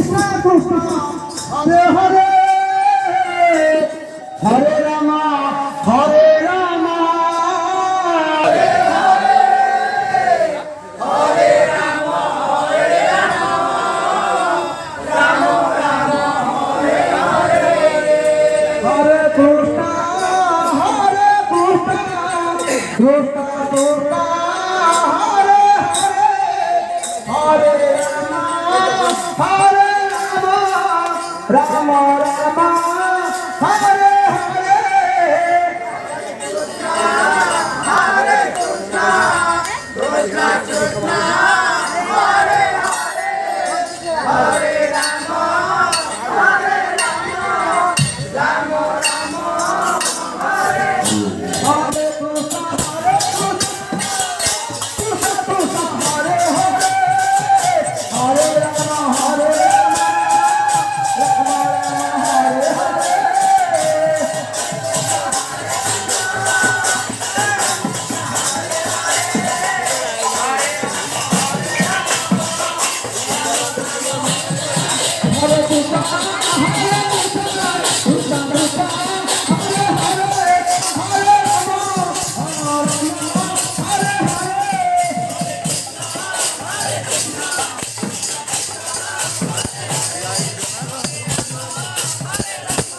Krishna Hare Hare Hare Rama Hare Rama Rama Rama Hare Hare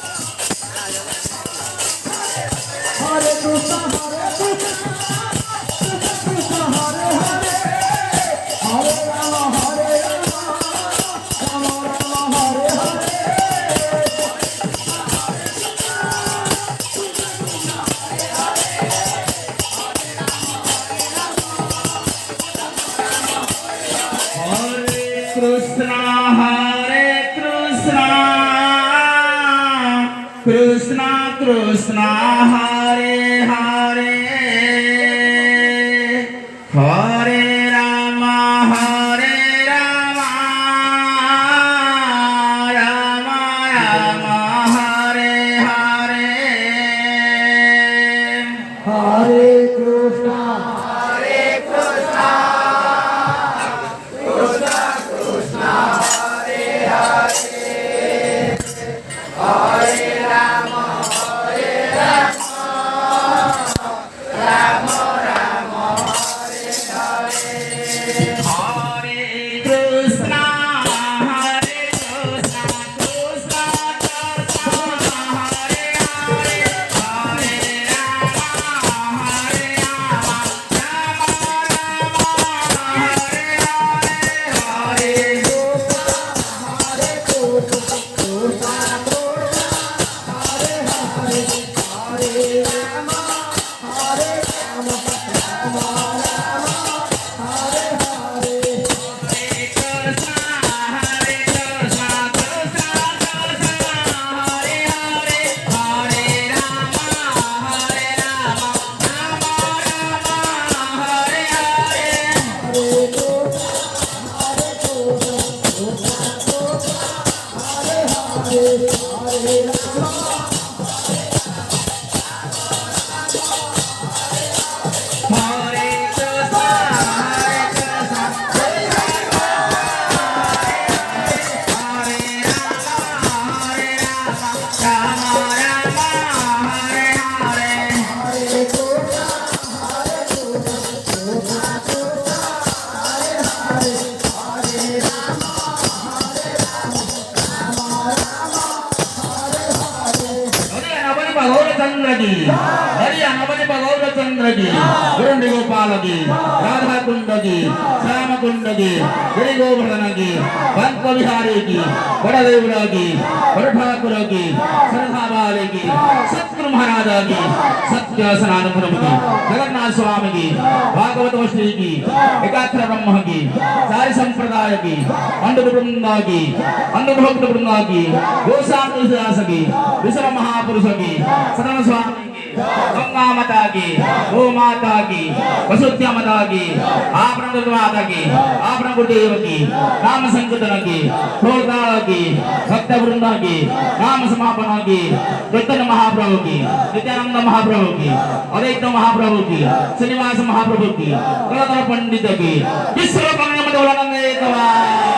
Hare Krishna Hare Krishna Krishna Krishna Hare Hare Hare Rama Gurundigi, Gopalagi, Radha Kundagi, Sama Kundagi, Giri Govardhanagi, Banta Viharigi, Vadadevuragi, Vadadhakuragi, Saradhavaligi, Satguru Maharajagi, Satya Sanatana Prabhugi, Jagannath Swamigi, Bhagavata Vashtigi, Ekatra Brahmagi, Sari Sampradayagi, Andabrindagi, Andabhakta Brindagi, Gosami Dasagi, Vishra Mahapurusagi, Sadana Swami Ganga माता की, गो माता की, वसुध्या माता की, आपन दुर्गा माता की, आपन गुरुदेव की, नाम संकीर्तन की, ठोरताल की, भक्त वृंदा की, नाम समापन की, चैतन्य महाप्रभु की, नित्यानंद महाप्रभु की, अद्वैत महाप्रभु की, श्रीनिवास महाप्रभु की, कलाधर पंडित की, विश्व कल्याण मंडलानंद